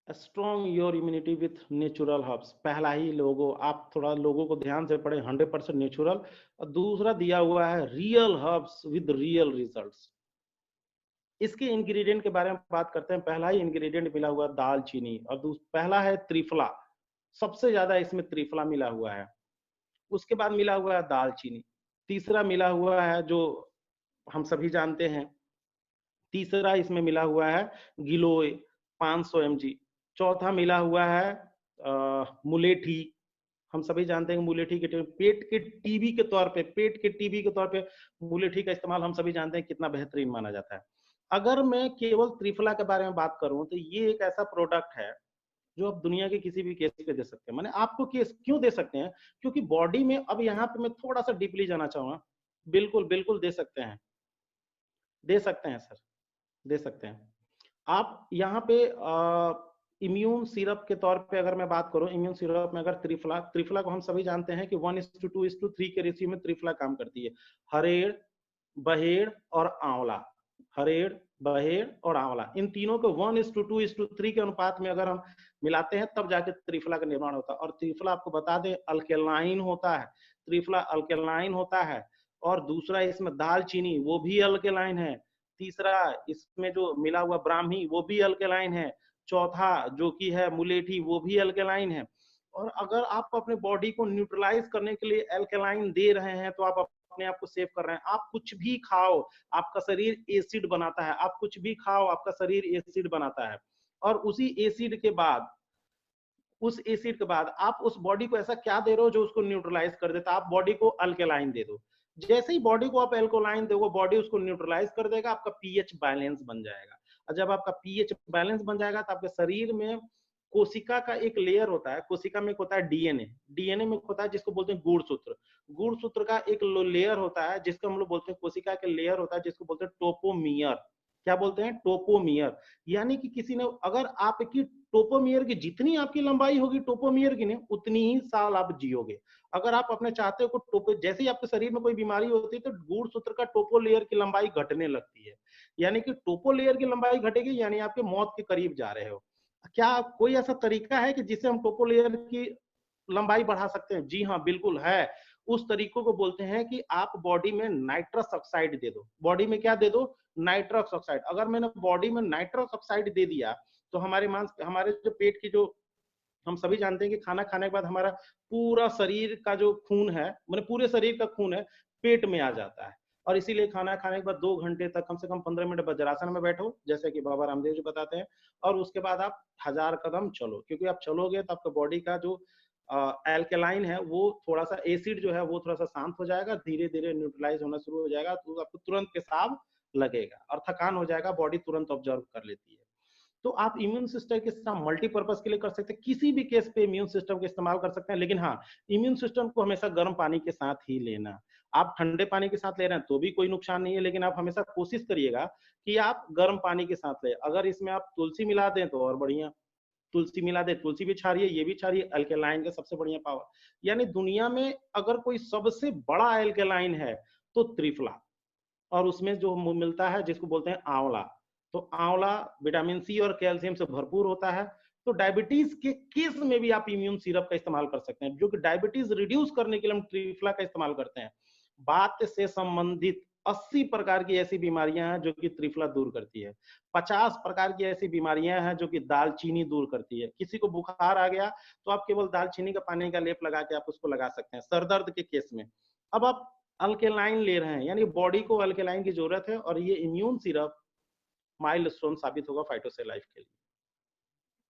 Strong your immunity with natural herbs. पहला ही लोगो, आप थोड़ा लोगों को ध्यान से पढ़े, 100% नेचुरल। और दूसरा दिया हुआ है real herbs with real results. इसके इंग्रेडिएंट के बारे में बात करते हैं। पहला ही इंग्रेडिएंट मिला हुआ है दालचीनी, और पहला है त्रिफला। सबसे ज्यादा इसमें त्रिफला मिला हुआ है। उसके बाद मिला हुआ है दालचीनी। तीसरा मिला हुआ है जो हम सभी जानते हैं, तीसरा इसमें मिला हुआ है गिलोय 500 mg। चौथा मिला हुआ है मुलेठी। हम सभी जानते हैं कि मुलेठी के पेट के टीबी के तौर पे, पेट के टीबी के तौर पे मुलेठी का इस्तेमाल हम सभी जानते हैं कितना बेहतरीन माना जाता है। अगर मैं केवल त्रिफला के बारे में बात करूं तो ये एक ऐसा प्रोडक्ट है जो आप दुनिया के किसी भी केस पे दे सकते हैं। माने आपको केस क्यों दे सकते हैं? क्योंकि बॉडी में, अब यहाँ पे मैं थोड़ा सा डीपली जाना चाहूंगा। बिल्कुल बिल्कुल दे सकते हैं, दे सकते हैं सर, दे सकते हैं। आप यहाँ पे इम्यून सिरप के तौर पे अगर मैं बात करूं, इम्यून सिरप में अगर त्रिफला, त्रिफला को हम सभी जानते हैं कि 1:2:3 के रेशियो में त्रिफला काम करती है। हरेड़, बहेड़ और आंवला। हरेड़, बहेड़ और आंवला, इन तीनों को 1:2:3 के अनुपात में अगर हम मिलाते हैं तब जाके त्रिफला का निर्माण होता है। और त्रिफला आपको बता दें अल्केलाइन होता है, त्रिफला अल्केलाइन होता है। और दूसरा इसमें दालचीनी, वो भी अल्केलाइन है। तीसरा इसमें जो मिला हुआ ब्राह्मी, वो भी अल्केलाइन है। चौथा जो कि है मुलेठी, वो भी अल्केलाइन है। और अगर आप अपने बॉडी को न्यूट्रलाइज करने के लिए अल्केलाइन दे रहे हैं तो आप अपने आप को सेव कर रहे हैं। आप कुछ भी खाओ, आपका शरीर एसिड बनाता है। आप कुछ भी खाओ, आपका शरीर एसिड बनाता है। और उसी एसिड के बाद, उस एसिड के बाद आप उस बॉडी को ऐसा क्या दे रहे हो जो उसको न्यूट्रलाइज कर देता है? आप बॉडी को अल्केलाइन दे दो। जैसे ही बॉडी को आप एल्कोलाइन दोगे, बॉडी उसको न्यूट्रलाइज कर देगा, आपका पीएच बैलेंस बन जाएगा। और जब आपका पीएच बैलेंस बन जाएगा तो आपके शरीर में कोशिका का एक लेयर होता है। कोशिका में एक होता है डीएनए, डीएनए में होता है जिसको बोलते हैं गुणसूत्र। गुणसूत्र का एक लेयर होता है जिसको हम लोग बोलते हैं, कोशिका के लेयर होता है जिसको बोलते हैं टोपोमियर। क्या बोलते हैं? टोपोमियर। यानी कि किसी ने, अगर आपकी टोपोमियर की जितनी आपकी लंबाई होगी टोपोमियर की, नहीं उतनी ही साल आप जियोगे। अगर आप अपने चाहते हो टोपो, जैसे ही आपके शरीर में कोई बीमारी होती है तो गुणसूत्र का टोपो लेयर की लंबाई घटने लगती है। यानी कि टोपो लेयर की लंबाई घटेगी यानी आपके मौत के करीब जा रहे हो। क्या कोई ऐसा तरीका है कि जिससे हम टोपो लेयर की लंबाई बढ़ा सकते हैं? जी हाँ, बिल्कुल है। उस तरीकों को बोलते हैं कि आप बॉडी में नाइट्रस ऑक्साइड दे दो। बॉडी में क्या दे दो? Nitrous oxide. अगर मैंने बॉडी में नाइट्रस ऑक्साइड दे दिया तो हमारे मांस, हमारे जो पेट की, जो हम सभी जानते हैं कि खाना खाने के बाद हमारा पूरा शरीर का जो खून है, मतलब पूरे शरीर का खून है, पेट में आ जाता है। और इसीलिए खाना खाने के बाद 2 घंटे तक कम से कम 15 मिनट वज्रासन में बैठो, जैसे कि बाबा रामदेव जी बताते हैं। और उसके बाद आप 1000 कदम चलो, क्योंकि आप चलोगे तो आपका बॉडी का जो एल्केलाइन है, वो थोड़ा सा, एसिड जो है वो थोड़ा सा शांत हो जाएगा, धीरे धीरे न्यूट्रलाइज होना शुरू हो जाएगा। तो आपको तुरंत पेशाब लगेगा और थकान हो जाएगा, बॉडी तुरंत ऑब्जर्व कर लेती है। तो आप इम्यून सिस्टम के साथ मल्टीपर्पज के लिए कर सकते हैं, किसी भी केस पे इम्यून सिस्टम का इस्तेमाल कर सकते हैं। लेकिन हाँ, इम्यून सिस्टम को हमेशा गर्म पानी के साथ ही लेना। आप ठंडे पानी के साथ ले रहे हैं तो भी कोई नुकसान नहीं है, लेकिन आप हमेशा कोशिश करिएगा कि आप गर्म पानी के साथ ले। अगर इसमें आप तुलसी मिला दें तो और बढ़िया, तुलसी मिला दे, तुलसी भी क्षारीय, ये भी क्षारीय, अल्केलाइन का सबसे बढ़िया पावर। यानी दुनिया में अगर कोई सबसे बड़ा अल्केलाइन है तो त्रिफला। और उसमें जो मिलता है जिसको बोलते हैं आंवला। तो आंवला विटामिन सी और कैल्शियम से भरपूर होता है। तो डायबिटीज के केस में भी आप इम्यून सिरप का इस्तेमाल कर सकते हैं, जो कि डायबिटीज रिड्यूस करने के लिए हम ट्रिफला का इस्तेमाल करते हैं। बात से संबंधित 80 प्रकार की ऐसी बीमारियां हैं जो कि त्रिफला दूर करती है। 50 प्रकार की ऐसी बीमारियां हैं जो कि दालचीनी दूर करती है। किसी को बुखार आ गया तो आप केवल दालचीनी का पानी का लेप लगा के आप उसको लगा सकते हैं सरदर्द के केस में। अब आप अल्केलाइन ले रहे हैं, यानी बॉडी को अल्केलाइन की जरूरत है, और ये इम्यून सिरप माइलस्टोन साबित होगा फाइटोसे लाइफ के लिए।